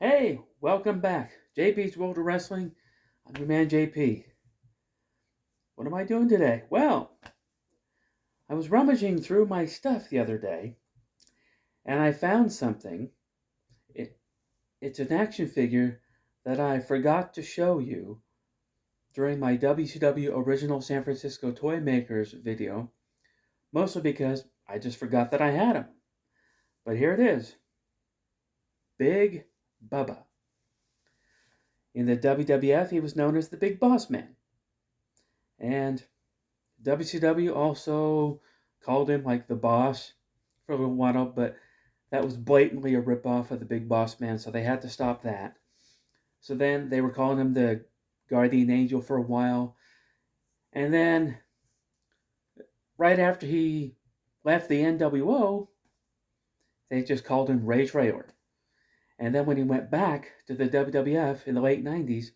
Hey, welcome back. J.P.'s World of Wrestling. I'm your man J.P. What am I doing today? Well, I was rummaging through my stuff the other day and I found something. It, it's an action figure that I forgot to show you during my WCW Original San Francisco Toy Makers video, mostly because I just forgot that I had him. But here it is. Big Bubba. In the WWF, he was known as the Big Boss Man. And WCW also called him like the boss for a little while, but that was blatantly a ripoff of the Big Boss Man, so they had to stop that. So then they were calling him the Guardian Angel for a while, and then right after he left the NWO, they just called him Ray Trailer. And then when he went back to the WWF in the late 90s,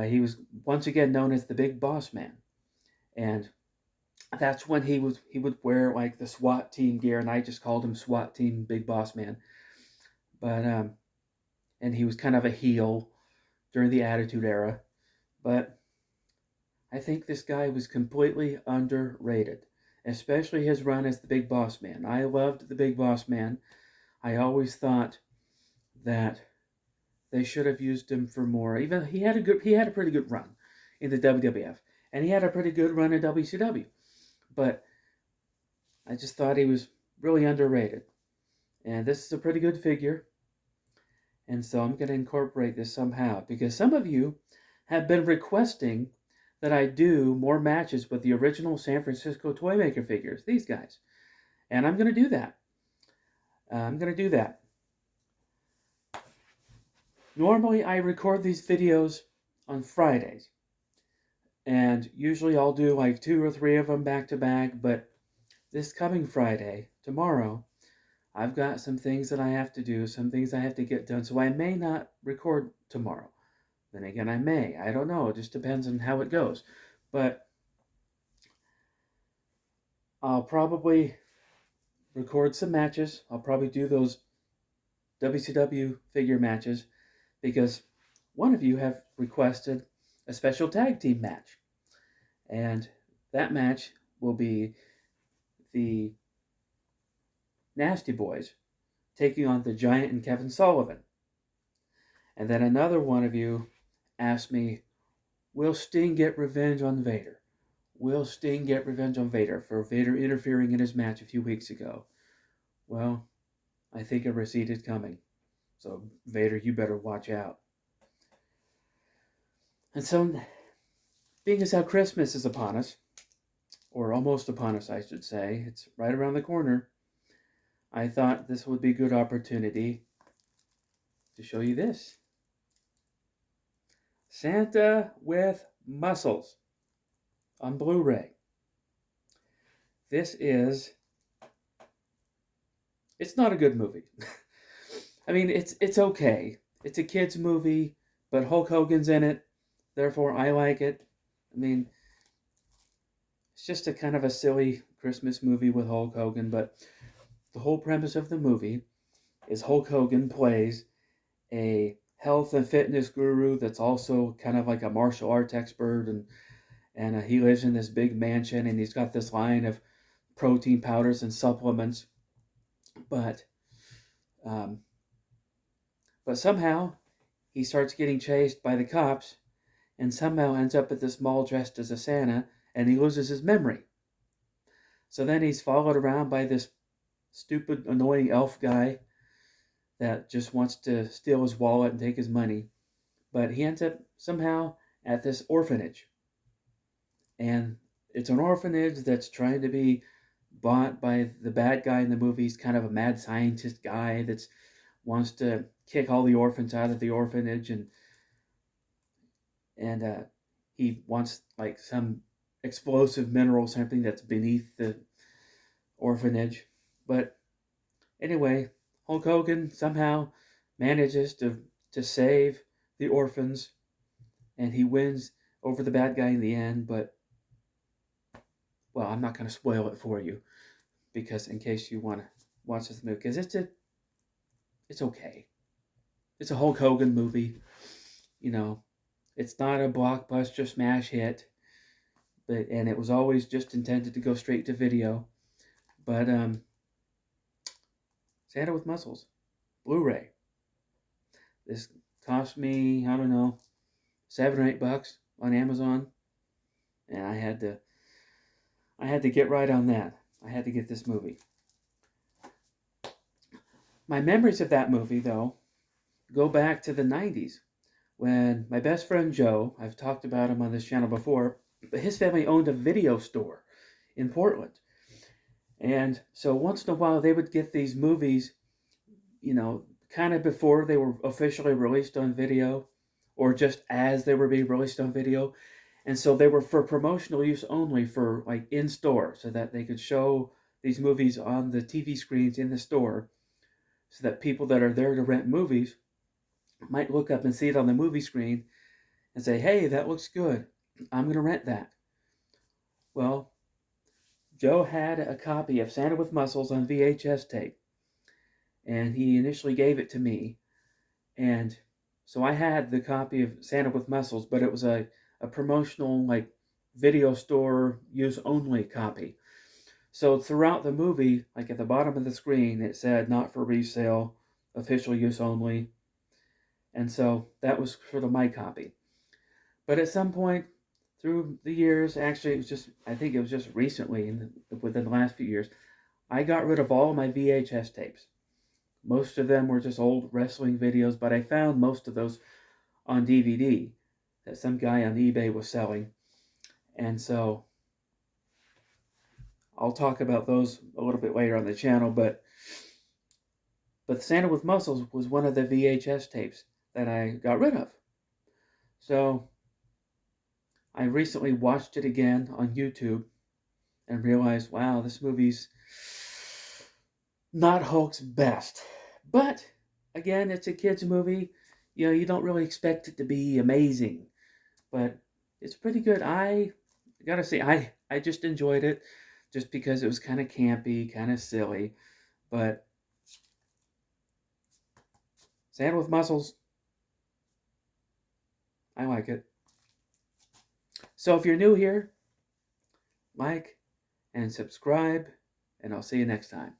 he was once again known as the Big Boss Man. And that's when he would wear like the SWAT team gear, and I just called him SWAT team Big Boss Man. But and he was kind of a heel during the Attitude Era. But I think this guy was completely underrated, especially his run as the Big Boss Man. I loved the Big Boss Man. I always thought that they should have used him for more. Even he had a pretty good run in the WWF, and he had a pretty good run in WCW. But I just thought he was really underrated. And this is a pretty good figure. And so I'm going to incorporate this somehow because some of you have been requesting that I do more matches with the original San Francisco Toymaker figures, these guys. And I'm going to do that. I'm going to do that. Normally, I record these videos on Fridays. And usually I'll do like 2 or 3 of them back to back. But this coming Friday, tomorrow, I've got some things that I have to do, some things I have to get done. So I may not record tomorrow. Then again, I may. I don't know. It just depends on how it goes. But I'll probably record some matches. I'll probably do those WCW figure matches because one of you have requested a special tag team match. And that match will be the Nasty Boys taking on the Giant and Kevin Sullivan. And then another one of you asked me, will Sting get revenge on Vader? Will Sting get revenge on Vader for Vader interfering in his match a few weeks ago? Well, I think a receipt is coming. So, Vader, you better watch out. And so, being as how Christmas is upon us, or almost upon us, I should say, it's right around the corner, I thought this would be a good opportunity to show you this. Santa with Muscles on Blu-ray. It's not a good movie. I mean, it's okay. It's a kid's movie, but Hulk Hogan's in it, therefore I like it. I mean, it's just a kind of a silly Christmas movie with Hulk Hogan, but the whole premise of the movie is Hulk Hogan plays a health and fitness guru that's also kind of like a martial arts expert, and he lives in this big mansion, and he's got this line of protein powders and supplements, but um, but somehow he starts getting chased by the cops, and somehow ends up at this mall dressed as a Santa, and he loses his memory. So then he's followed around by this stupid, annoying elf guy that just wants to steal his wallet and take his money. But he ends up somehow at this orphanage. And it's an orphanage that's trying to be bought by the bad guy in the movie. He's kind of a mad scientist guy that wants to kick all the orphans out of the orphanage, and he wants like some explosive mineral, something that's beneath the orphanage. But anyway, Hulk Hogan somehow manages to save the orphans, and he wins over the bad guy in the end. But well, I'm not going to spoil it for you because in case you want to watch this movie, because it's okay. It's a Hulk Hogan movie. You know, it's not a blockbuster smash hit, and it was always just intended to go straight to video. But Santa with Muscles, Blu-ray. This cost me, I don't know, $7 or $8 on Amazon, and I had to get right on that. I had to get this movie. My memories of that movie, though, go back to the 90s when my best friend Joe, I've talked about him on this channel before, but his family owned a video store in Portland. And so once in a while they would get these movies, kind of before they were officially released on video or just as they were being released on video. And so they were for promotional use only, for like in store, so that they could show these movies on the TV screens in the store, so that people that are there to rent movies might look up and see it on the movie screen and say, hey, that looks good. I'm going to rent that. Well, Joe had a copy of Santa with Muscles on VHS tape, and he initially gave it to me. And so I had the copy of Santa with Muscles, but it was a promotional, like, video store use only copy. So throughout the movie, like at the bottom of the screen, it said not for resale, official use only. And so that was sort of my copy. But at some point through the years, actually, I think it was just recently, within the last few years, I got rid of all my VHS tapes. Most of them were just old wrestling videos, but I found most of those on DVD that some guy on eBay was selling. And so I'll talk about those a little bit later on the channel, but Santa with Muscles was one of the VHS tapes that I got rid of. So I recently watched it again on YouTube and realized, wow, this movie's not Hulk's best. But again, it's a kid's movie. You don't really expect it to be amazing, but it's pretty good. I gotta say, I just enjoyed it, just because it was kind of campy, kind of silly. But Santa with Muscles, I like it. So if you're new here, like and subscribe, and I'll see you next time.